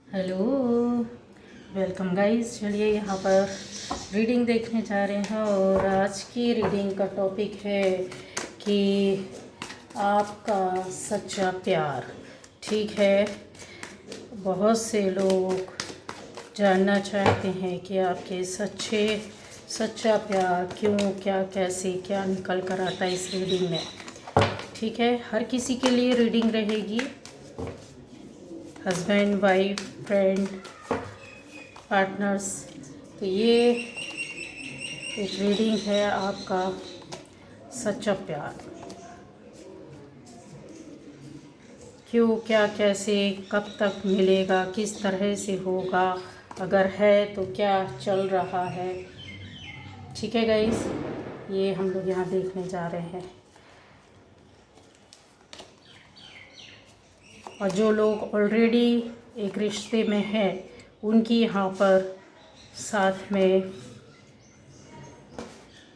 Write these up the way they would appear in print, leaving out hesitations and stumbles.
Hello, welcome guys. चलिए यहाँ पर रीडिंग देखने जा रहे हैं और आज की रीडिंग का टॉपिक है कि आपका सच्चा प्यार। ठीक है, बहुत से लोग जानना चाहते हैं कि आपके सच्चा प्यार क्यों, क्या, कैसे, क्या निकल कर आता है इस रीडिंग में। ठीक है, हर किसी के लिए रीडिंग रहेगी, हस्बैंड, वाइफ, फ्रेंड, पार्टनर्स। तो ये एक रीडिंग है आपका सच्चा प्यार क्यों, क्या, कैसे, कब तक मिलेगा, किस तरह से होगा, अगर है तो क्या चल रहा है। ठीक है गाइस, ये हम लोग यहाँ देखने जा रहे हैं। और जो लोग ऑलरेडी एक रिश्ते में हैं उनकी यहाँ पर साथ में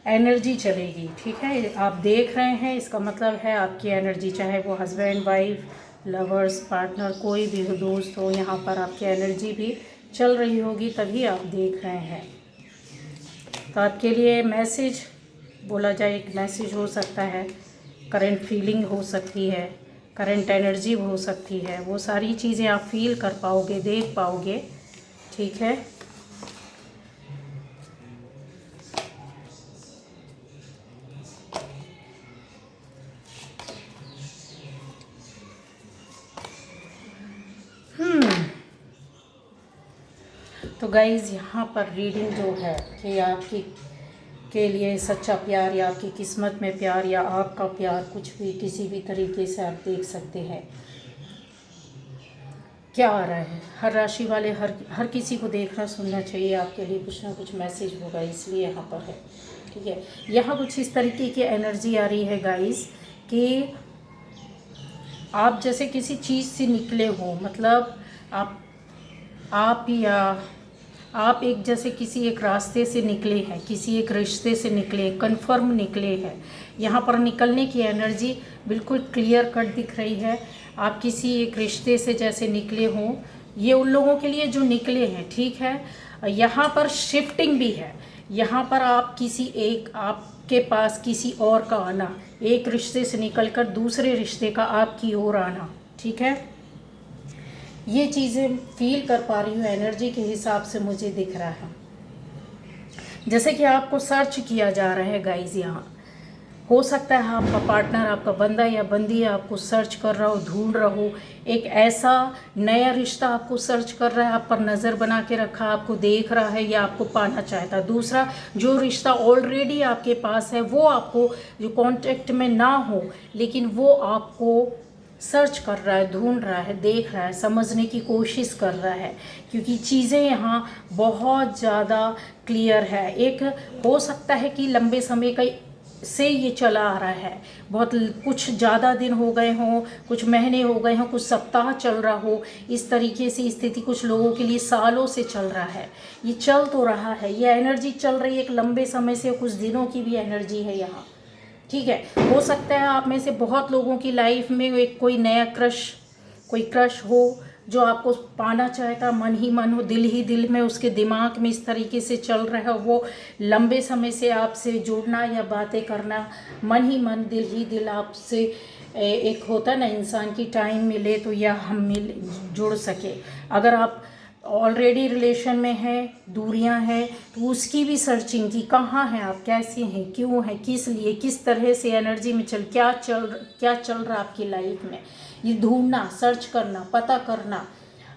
एनर्जी चलेगी। ठीक है, आप देख रहे हैं, इसका मतलब है आपकी एनर्जी, चाहे वो हस्बैंड, वाइफ, लवर्स, पार्टनर, कोई भी हो, दोस्त हो, यहाँ पर आपकी एनर्जी भी चल रही होगी, तभी आप देख रहे हैं। तो आपके लिए मैसेज बोला जाए, एक मैसेज हो सकता है, करंट फीलिंग हो सकती है, करंट एनर्जी हो सकती है, वो सारी चीज़ें आप फील कर पाओगे, देख पाओगे। ठीक है, तो गाइज़ यहाँ पर रीडिंग जो है कि आपकी के लिए सच्चा प्यार या आपकी किस्मत में प्यार या आपका प्यार, कुछ भी किसी भी तरीके से आप देख सकते हैं क्या आ रहा है। हर राशि वाले, हर किसी को देखना सुनना चाहिए, आपके लिए कुछ ना कुछ मैसेज होगा, इसलिए यहाँ पर है। ठीक है, यहाँ कुछ इस तरीके की एनर्जी आ रही है गाइस कि आप जैसे किसी चीज़ से निकले हो, मतलब आप या आप एक जैसे किसी एक रास्ते से निकले हैं, किसी एक रिश्ते से निकले, कन्फर्म निकले हैं। यहाँ पर निकलने की एनर्जी बिल्कुल क्लियर कट दिख रही है। आप किसी एक रिश्ते से जैसे निकले हों, ये उन लोगों के लिए जो निकले हैं। ठीक है, यहाँ पर शिफ्टिंग भी है। यहाँ पर आप किसी एक, आपके पास किसी और का आना, एक रिश्ते से निकलकर दूसरे रिश्ते का आपकी ओर आना। ठीक है, ये चीज़ें फील कर पा रही हूँ, एनर्जी के हिसाब से मुझे दिख रहा है जैसे कि आपको सर्च किया जा रहा है गाइज। यहाँ हो सकता है आपका पार्टनर, आपका बंदा या बंदी आपको सर्च कर रहा हो, ढूंढ रहा हो, एक ऐसा नया रिश्ता आपको सर्च कर रहा है, आप पर नज़र बना के रखा, आपको देख रहा है या आपको पाना चाहता है। दूसरा, जो रिश्ता ऑलरेडी आपके पास है वो आपको, जो कांटेक्ट में ना हो लेकिन वो आपको सर्च कर रहा है, ढूंढ रहा है, देख रहा है, समझने की कोशिश कर रहा है, क्योंकि चीज़ें यहाँ बहुत ज़्यादा क्लियर है। एक हो सकता है कि लंबे समय का से ये चला आ रहा है, बहुत कुछ ज़्यादा दिन हो गए हों, कुछ महीने हो गए हों, कुछ सप्ताह चल रहा हो, इस तरीके से स्थिति कुछ लोगों के लिए सालों से चल रहा है। ये चल तो रहा है, ये एनर्जी चल रही है एक लंबे समय से, कुछ दिनों की भी एनर्जी है यहाँ। ठीक है, हो सकता है आप में से बहुत लोगों की लाइफ में एक कोई नया कोई क्रश हो जो आपको पाना चाहता, मन ही मन हो, दिल ही दिल में, उसके दिमाग में इस तरीके से चल रहा है, वो लंबे समय से आपसे जुड़ना या बातें करना, मन ही मन, दिल ही दिल आपसे, एक होता ना इंसान की टाइम मिले तो या हम जुड़ सके। अगर आप ऑलरेडी रिलेशन में है, दूरियां हैं, तो उसकी भी सर्चिंग की, कहाँ हैं आप, कैसे हैं, क्यों हैं, किस लिए, किस तरह से एनर्जी में क्या चल रहा आपकी लाइफ में, ये ढूंढना, सर्च करना, पता करना,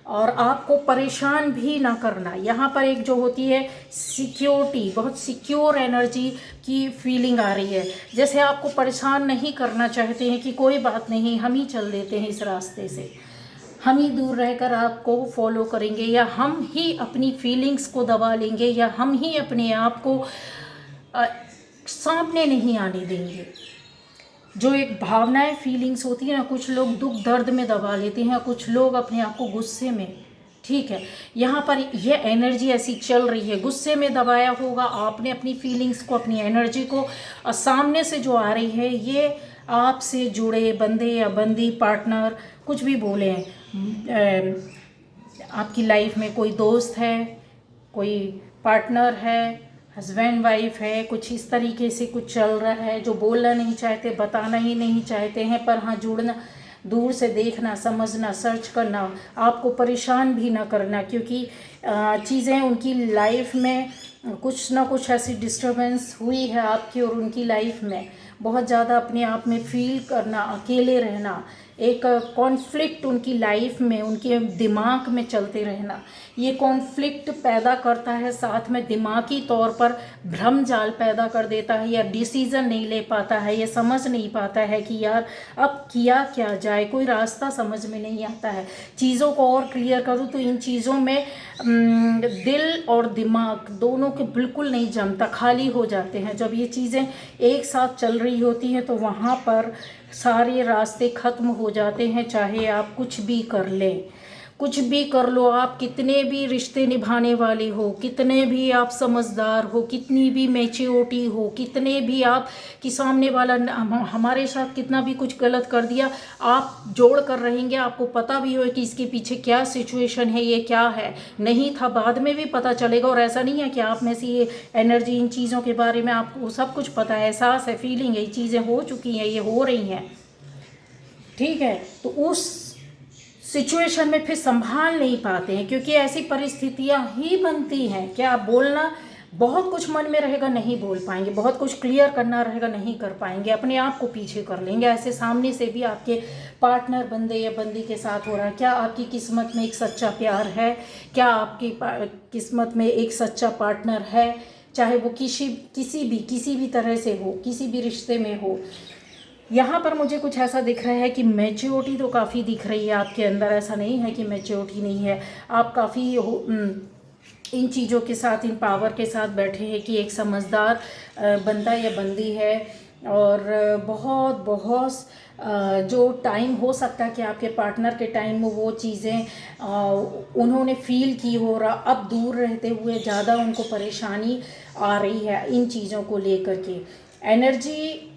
और आपको परेशान भी ना करना। यहाँ पर एक जो होती है सिक्योरिटी, बहुत सिक्योर एनर्जी की फीलिंग आ रही है, जैसे आपको परेशान नहीं करना चाहते हैं कि कोई बात नहीं, हम ही चल देते हैं इस रास्ते से, हम ही दूर रहकर आपको फॉलो करेंगे, या हम ही अपनी फीलिंग्स को दबा लेंगे, या हम ही अपने आप को सामने नहीं आने देंगे। जो एक भावनाएं, फीलिंग्स होती है ना, कुछ लोग दुख दर्द में दबा लेते हैं, कुछ लोग अपने आप को गुस्से में। ठीक है, यहाँ पर ये एनर्जी ऐसी चल रही है, गुस्से में दबाया होगा आपने अपनी फीलिंग्स को, अपनी एनर्जी को, और सामने से जो आ रही है ये आपसे जुड़े बंदे या बंदी, पार्टनर, कुछ भी बोले हैं, आपकी लाइफ में कोई दोस्त है, कोई पार्टनर है, हस्बैंड वाइफ है, कुछ इस तरीके से कुछ चल रहा है जो बोलना नहीं चाहते, बताना ही नहीं चाहते हैं, पर हाँ जुड़ना, दूर से देखना, समझना, सर्च करना, आपको परेशान भी ना करना, क्योंकि चीज़ें उनकी लाइफ में कुछ ना कुछ ऐसी डिस्टर्बेंस हुई है आपकी और उनकी लाइफ में। बहुत ज़्यादा अपने आप में फील करना, अकेले रहना, एक कॉन्फ्लिक्ट उनकी लाइफ में, उनके दिमाग में चलते रहना, ये कॉन्फ्लिक्ट पैदा करता है, साथ में दिमागी तौर पर भ्रम जाल पैदा कर देता है, या डिसीज़न नहीं ले पाता है, ये समझ नहीं पाता है कि यार अब किया क्या जाए, कोई रास्ता समझ में नहीं आता है। चीज़ों को और क्लियर करूँ तो इन चीज़ों में दिल और दिमाग दोनों के बिल्कुल नहीं जमता, खाली हो जाते हैं। जब ये चीज़ें एक साथ चल रही होती हैं तो वहाँ पर सारे रास्ते ख़त्म हो जाते हैं, चाहे आप कुछ भी कर लें, कुछ भी कर लो, आप कितने भी रिश्ते निभाने वाले हो, कितने भी आप समझदार हो, कितनी भी मैच्योरिटी हो, कितने भी आप कि सामने वाला हमारे साथ कितना भी कुछ गलत कर दिया, आप जोड़ कर रहेंगे, आपको पता भी हो कि इसके पीछे क्या सिचुएशन है, ये क्या है, नहीं था बाद में भी पता चलेगा। और ऐसा नहीं है कि आप में से ये एनर्जी, इन चीज़ों के बारे में आपको सब कुछ पता है, एहसास है, फीलिंग है, ये चीज़ें हो चुकी हैं, ये हो रही हैं, ठीक है। तो उस सिचुएशन में फिर संभाल नहीं पाते हैं, क्योंकि ऐसी परिस्थितियां ही बनती हैं। क्या बोलना, बहुत कुछ मन में रहेगा, नहीं बोल पाएंगे, बहुत कुछ क्लियर करना रहेगा, नहीं कर पाएंगे, अपने आप को पीछे कर लेंगे। ऐसे सामने से भी आपके पार्टनर, बंदे या बंदी के साथ हो रहा है। क्या आपकी किस्मत में एक सच्चा प्यार है? क्या आपकी किस्मत में एक सच्चा पार्टनर है? चाहे वो किसी भी तरह से हो, किसी भी रिश्ते में हो। यहाँ पर मुझे कुछ ऐसा दिख रहा है कि मैच्योरिटी तो काफ़ी दिख रही है आपके अंदर, ऐसा नहीं है कि मैच्योरिटी नहीं है। आप काफ़ी इन चीज़ों के साथ, इन पावर के साथ बैठे हैं कि एक समझदार बंदा या बंदी है, और बहुत बहुत जो टाइम हो सकता है कि आपके पार्टनर के टाइम में वो चीज़ें उन्होंने फील की हो रहा, अब दूर रहते हुए ज़्यादा उनको परेशानी आ रही है इन चीज़ों को लेकर के। एनर्जी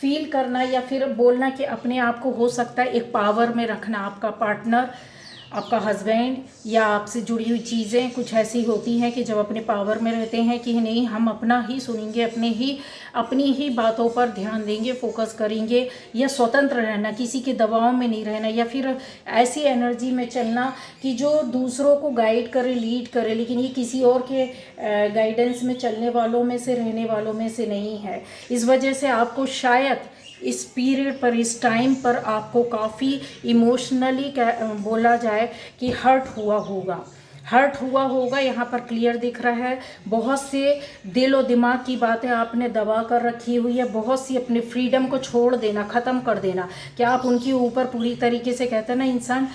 फील करना या फिर बोलना कि अपने आप को हो सकता है एक पावर में रखना, आपका पार्टनर, आपका हस्बैंड या आपसे जुड़ी हुई चीज़ें कुछ ऐसी होती हैं कि जब अपने पावर में रहते हैं कि नहीं हम अपना ही सुनेंगे, अपनी ही बातों पर ध्यान देंगे, फोकस करेंगे, या स्वतंत्र रहना, किसी के दबाव में नहीं रहना, या फिर ऐसी एनर्जी में चलना कि जो दूसरों को गाइड करे, लीड करे, लेकिन ये किसी और के गाइडेंस में चलने वालों में से, रहने वालों में से नहीं है। इस वजह से आपको शायद इस पीरियड पर, इस टाइम पर आपको काफ़ी इमोशनली बोला जाए कि हर्ट हुआ होगा। यहाँ पर क्लियर दिख रहा है, बहुत से दिल और दिमाग की बातें आपने दबा कर रखी हुई है, बहुत सी अपने फ्रीडम को छोड़ देना, ख़त्म कर देना। क्या आप उनके ऊपर पूरी तरीके से, कहते हैं ना इंसान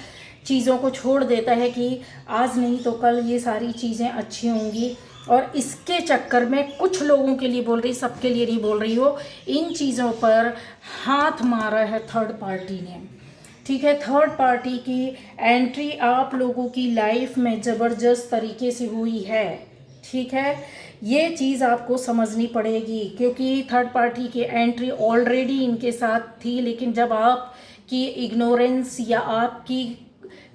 चीज़ों को छोड़ देता है कि आज नहीं तो कल ये सारी चीज़ें अच्छी होंगी, और इसके चक्कर में कुछ लोगों के लिए बोल रही, सबके लिए नहीं बोल रही हो, इन चीज़ों पर हाथ मारा है थर्ड पार्टी ने, ठीक है। थर्ड पार्टी की एंट्री आप लोगों की लाइफ में ज़बरदस्त तरीके से हुई है, ठीक है। ये चीज़ आपको समझनी पड़ेगी, क्योंकि थर्ड पार्टी की एंट्री ऑलरेडी इनके साथ थी, लेकिन जब आपकी इग्नोरेंस या आपकी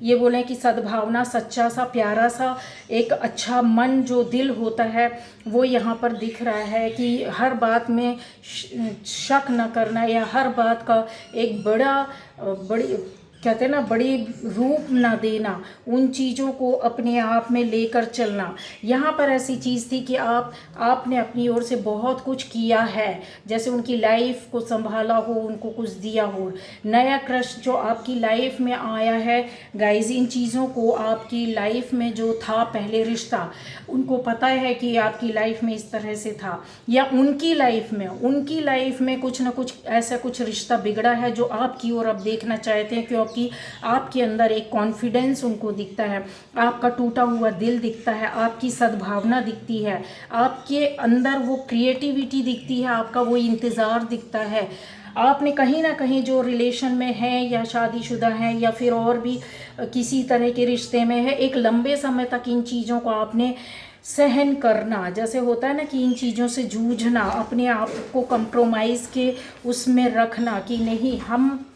ये बोलें कि सद्भावना, सच्चा सा, प्यारा सा, एक अच्छा मन, जो दिल होता है, वो यहाँ पर दिख रहा है कि हर बात में शक न करना, या हर बात का एक बड़ी कहते हैं ना, बड़ी रूप ना देना, उन चीज़ों को अपने आप में लेकर चलना। यहाँ पर ऐसी चीज़ थी कि आपने अपनी ओर से बहुत कुछ किया है, जैसे उनकी लाइफ को संभाला हो, उनको कुछ दिया हो। नया क्रश जो आपकी लाइफ में आया है गाइज, इन चीज़ों को आपकी लाइफ में जो था पहले रिश्ता, उनको पता है कि आपकी लाइफ में इस तरह से था, या उनकी लाइफ में कुछ ना कुछ ऐसा कुछ रिश्ता बिगड़ा है जो आपकी ओर अब देखना चाहते हैं, क्योंकि आपके अंदर एक कॉन्फिडेंस उनको दिखता है, आपका टूटा हुआ दिल दिखता है, आपकी सद्भावना दिखती है, आपके अंदर वो क्रिएटिविटी दिखती है, आपका वो इंतज़ार दिखता है। आपने कहीं ना कहीं जो रिलेशन में है, या शादीशुदा है, या फिर और भी किसी तरह के रिश्ते में है, एक लंबे समय तक इन चीज़ों को आपने सहन करना, जैसे होता है ना कि इन चीज़ों से जूझना, अपने आप को कंप्रोमाइज़ के उसमें रखना कि नहीं, हम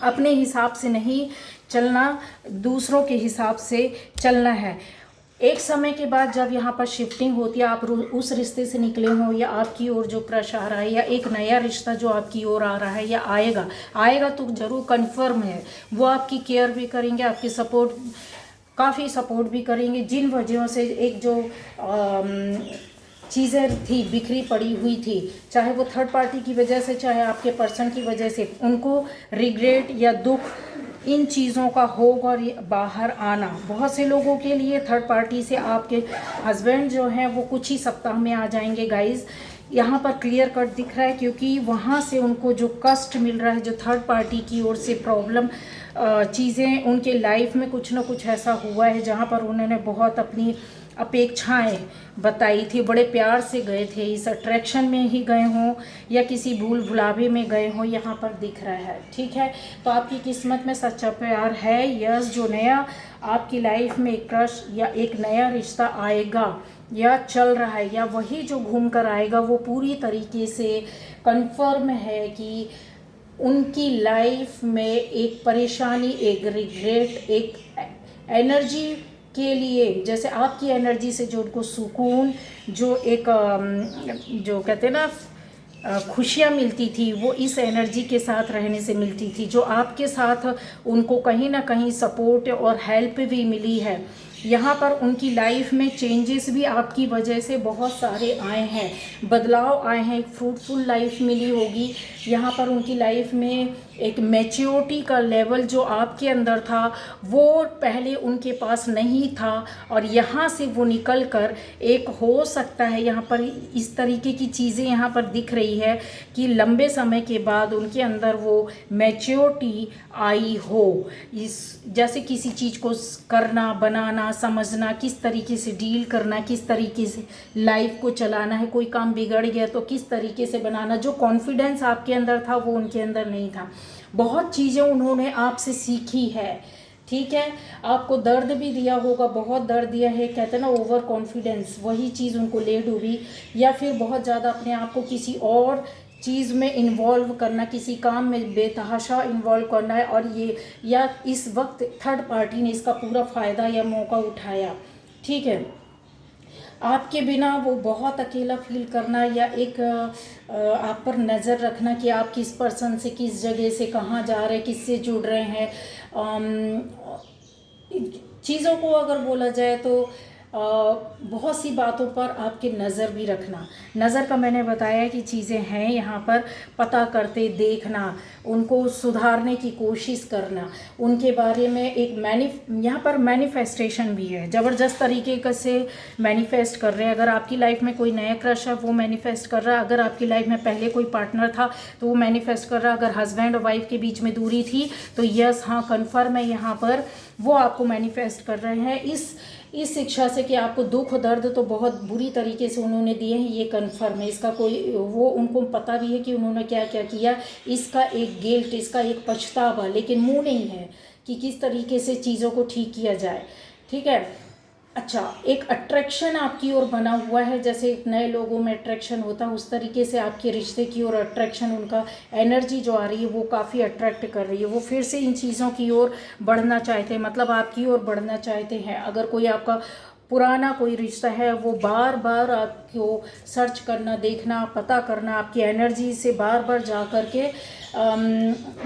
अपने हिसाब से नहीं चलना, दूसरों के हिसाब से चलना है। एक समय के बाद जब यहाँ पर शिफ्टिंग होती है, आप उस रिश्ते से निकले हो या आपकी ओर जो क्रश आ रहा है या एक नया रिश्ता जो आपकी ओर आ रहा है या आएगा तो ज़रूर कन्फर्म है। वो आपकी केयर भी करेंगे, आपकी सपोर्ट, काफ़ी सपोर्ट भी करेंगे। जिन वजहों से एक जो चीज़ें थी बिखरी पड़ी हुई थी, चाहे वो थर्ड पार्टी की वजह से चाहे आपके पर्सन की वजह से, उनको रिग्रेट या दुख इन चीज़ों का होगा और बाहर आना। बहुत से लोगों के लिए थर्ड पार्टी से आपके हस्बैंड जो हैं वो कुछ ही सप्ताह में आ जाएंगे गाइस, यहाँ पर क्लियर कट दिख रहा है, क्योंकि वहाँ से उनको जो कष्ट मिल रहा है, जो थर्ड पार्टी की ओर से प्रॉब्लम चीज़ें उनके लाइफ में कुछ ना कुछ ऐसा हुआ है जहाँ पर उन्होंने बहुत अपनी अपेक्षाएं बताई थी, बड़े प्यार से गए थे, इस अट्रैक्शन में ही गए हों या किसी भूल भुलावे में गए हों, यहाँ पर दिख रहा है। ठीक है, तो आपकी किस्मत में सच्चा प्यार है। यस, जो नया आपकी लाइफ में एक क्रश या एक नया रिश्ता आएगा या चल रहा है या वही जो घूम कर आएगा, वो पूरी तरीके से कंफर्म है कि उनकी लाइफ में एक परेशानी, एक रिग्रेट, एक एनर्जी के लिए, जैसे आपकी एनर्जी से जो उनको सुकून, जो एक जो कहते हैं ना खुशियाँ मिलती थी, वो इस एनर्जी के साथ रहने से मिलती थी। जो आपके साथ उनको कहीं ना कहीं सपोर्ट और हेल्प भी मिली है। यहाँ पर उनकी लाइफ में चेंजेस भी आपकी वजह से बहुत सारे आए हैं, बदलाव आए हैं, एक फ्रूटफुल लाइफ मिली होगी। यहाँ पर उनकी लाइफ में एक मैच्योरिटी का लेवल जो आपके अंदर था वो पहले उनके पास नहीं था, और यहाँ से वो निकल कर एक हो सकता है, यहाँ पर इस तरीके की चीज़ें यहाँ पर दिख रही है कि लंबे समय के बाद उनके अंदर वो मैच्योरिटी आई हो, इस जैसे किसी चीज़ को करना, बनाना, समझना, किस तरीके से डील करना, किस तरीके से लाइफ को चलाना है, कोई काम बिगड़ गया तो किस तरीके से बनाना। जो कॉन्फिडेंस आपके अंदर था वो उनके अंदर नहीं था। बहुत चीज़ें उन्होंने आपसे सीखी है। ठीक है, आपको दर्द भी दिया होगा, बहुत दर्द दिया है, कहते हैं ना ओवर कॉन्फिडेंस, वही चीज़ उनको ले डूबी, या फिर बहुत ज़्यादा अपने आप को किसी और चीज़ में इन्वॉल्व करना, किसी काम में बेतहाशा इन्वॉल्व करना है, और ये या इस वक्त थर्ड पार्टी ने इसका पूरा फ़ायदा या मौका उठाया। ठीक है, आपके बिना वो बहुत अकेला फील करना, या एक आप पर नज़र रखना कि आप किस पर्सन से, किस जगह से, कहाँ जा रहे हैं, किससे जुड़ रहे हैं। चीज़ों को अगर बोला जाए तो बहुत सी बातों पर आपकी नज़र भी रखना। नज़र का मैंने बताया कि चीज़ें हैं, यहाँ पर पता करते देखना, उनको सुधारने की कोशिश करना, उनके बारे में एक यहाँ पर मैनिफेस्टेशन भी है, ज़बरदस्त तरीके से मैनिफेस्ट कर रहे हैं। अगर आपकी लाइफ में कोई नया क्रश है वो मैनिफेस्ट कर रहा है, अगर आपकी लाइफ में पहले कोई पार्टनर था तो वो मैनिफेस्ट कर रहा है, अगर हस्बैंड और वाइफ के बीच में दूरी थी तो यस, हाँ, कन्फर्म है, यहाँ पर वो आपको मैनिफेस्ट कर रहे हैं इस शिक्षा से कि आपको दुख दर्द तो बहुत बुरी तरीके से उन्होंने दिए हैं, ये कन्फर्म है। इसका कोई वो उनको पता भी है कि उन्होंने क्या क्या किया, इसका एक गिल्ट, इसका एक पछतावा, लेकिन मुंह नहीं है कि किस तरीके से चीज़ों को ठीक किया जाए। ठीक है, अच्छा, एक अट्रैक्शन आपकी ओर बना हुआ है, जैसे नए लोगों में अट्रैक्शन होता है उस तरीके से आपके रिश्ते की ओर अट्रैक्शन, उनका एनर्जी जो आ रही है वो काफ़ी अट्रैक्ट कर रही है। वो फिर से इन चीज़ों की ओर बढ़ना चाहते हैं, मतलब आपकी ओर बढ़ना चाहते हैं। अगर कोई आपका पुराना कोई रिश्ता है वो बार बार आपको सर्च करना, देखना, पता करना, आपकी एनर्जी से बार बार जा कर के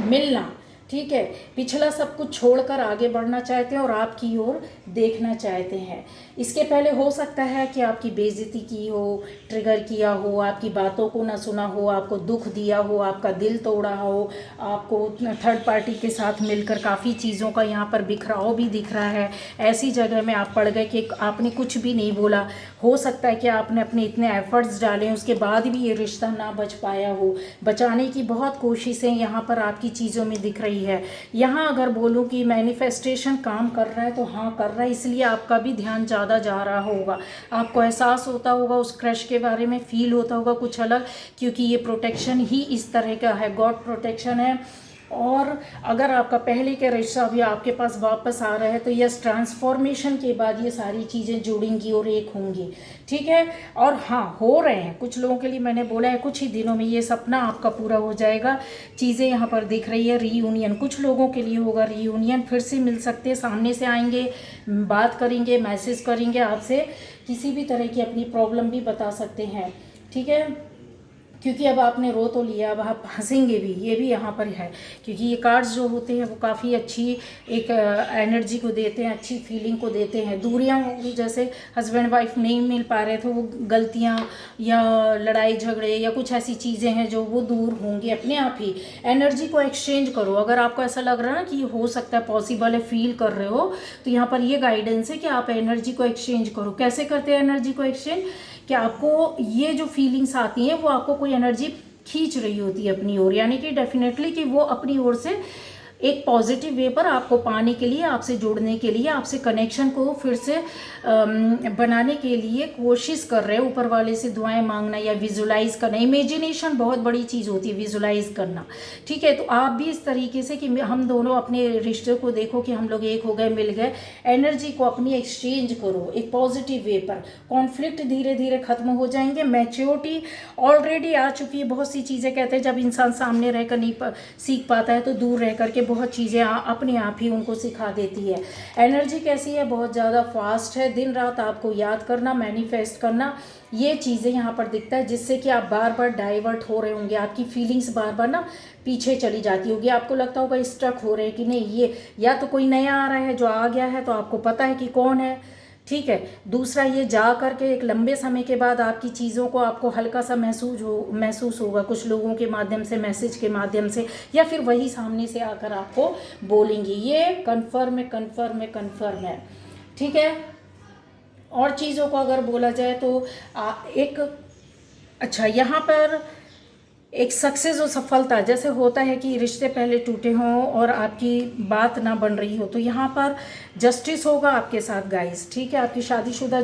मिलना। ठीक है, पिछला सब कुछ छोड़कर आगे बढ़ना चाहते हैं और आपकी ओर देखना चाहते हैं। इसके पहले हो सकता है कि आपकी बेइज्जती की हो, ट्रिगर किया हो, आपकी बातों को ना सुना हो, आपको दुख दिया हो, आपका दिल तोड़ा हो, आपको थर्ड पार्टी के साथ मिलकर काफ़ी चीज़ों का यहाँ पर बिखराव भी दिख रहा है। ऐसी जगह में आप पड़ गए कि आपने कुछ भी नहीं बोला। हो सकता है कि आपने अपने इतने एफर्ट्स डाले, उसके बाद भी ये रिश्ता ना बच पाया हो। बचाने की बहुत कोशिशें यहाँ पर आपकी चीज़ों में दिख रही है। यहाँ अगर बोलूँ कि मैनिफेस्टेशन काम कर रहा है तो हाँ कर रहा है, इसलिए आपका भी ध्यान ज़्यादा जा रहा होगा, आपको एहसास होता होगा उस क्रश के बारे में, फील होता होगा कुछ अलग, क्योंकि ये प्रोटेक्शन ही इस तरह का है, गॉड प्रोटेक्शन है। और अगर आपका पहले का रिश्ता अभी आपके पास वापस आ रहा है तो यस, ट्रांसफॉर्मेशन के बाद ये सारी चीज़ें जुड़ेंगी और एक होंगी, ठीक है। और हाँ, हो रहे हैं कुछ लोगों के लिए, मैंने बोला है कुछ ही दिनों में ये सपना आपका पूरा हो जाएगा। चीज़ें यहाँ पर दिख रही है, रीयूनियन कुछ लोगों के लिए होगा, रीयूनियन फिर से मिल सकते हैं, सामने से आएंगे, बात करेंगे, मैसेज करेंगे आपसे, किसी भी तरह की अपनी प्रॉब्लम भी बता सकते हैं, ठीक है। क्योंकि अब आपने रो तो लिया, अब आप हंसेंगे भी, ये भी यहाँ पर है, क्योंकि ये कार्ड्स जो होते हैं वो काफ़ी अच्छी एक एनर्जी को देते हैं, अच्छी फीलिंग को देते हैं। दूरियाँ होंगी, जैसे हस्बैंड वाइफ नहीं मिल पा रहे थे, वो गलतियाँ या लड़ाई झगड़े या कुछ ऐसी चीज़ें हैं जो वो दूर होंगी अपने आप ही। एनर्जी को एक्सचेंज करो, अगर आपको ऐसा लग रहा है ना कि हो सकता है, पॉसिबल है, फील कर रहे हो, तो यहाँ पर ये गाइडेंस है कि आप एनर्जी को एक्सचेंज करो। कैसे करते हैं एनर्जी को एक्सचेंज? कि आपको ये जो फीलिंग्स आती हैं वो आपको कोई एनर्जी खींच रही होती है अपनी ओर, यानी कि डेफिनेटली कि वो अपनी ओर से एक पॉजिटिव वे पर आपको पाने के लिए, आपसे जुड़ने के लिए, आपसे कनेक्शन को फिर से बनाने के लिए कोशिश कर रहे हैं। ऊपर वाले से दुआएं मांगना या विजुलाइज करना, इमेजिनेशन बहुत बड़ी चीज़ होती है, विजुलाइज करना, ठीक है। तो आप भी इस तरीके से कि हम दोनों अपने रिश्ते को देखो कि हम लोग एक हो गए, मिल गए, एनर्जी को अपनी एक्सचेंज करो एक पॉजिटिव वे पर। कॉन्फ्लिक्ट धीरे धीरे खत्म हो जाएंगे, मैच्योरिटी ऑलरेडी आ चुकी है। बहुत सी चीज़ें कहते हैं जब इंसान सामने रहकर नहीं सीख पाता है तो दूर रह करके बहुत चीज़ें अपने आप ही उनको सिखा देती है। एनर्जी कैसी है? बहुत ज़्यादा फास्ट है। दिन रात आपको याद करना, मैनिफेस्ट करना, ये चीज़ें यहाँ पर दिखता है, जिससे कि आप बार बार डाइवर्ट हो रहे होंगे, आपकी फीलिंग्स बार बार ना पीछे चली जाती होगी, आपको लगता होगा स्टक हो रहे हैं कि नहीं, ये या तो कोई नया आ रहा है जो आ गया है तो आपको पता है कि कौन है, ठीक है। दूसरा, ये जा करके एक लंबे समय के बाद आपकी चीज़ों को आपको हल्का सा महसूस होगा, कुछ लोगों के माध्यम से, मैसेज के माध्यम से, या फिर वही सामने से आकर आपको बोलेंगी। ये कन्फर्म है, कन्फर्म है, कन्फर्म है, ठीक है। और चीज़ों को अगर बोला जाए तो एक अच्छा, यहाँ पर एक सक्सेस और सफलता, जैसे होता है कि रिश्ते पहले टूटे हों और आपकी बात ना बन रही हो, तो यहाँ पर जस्टिस होगा आपके साथ गाइस, ठीक है। आपकी शादीशुदा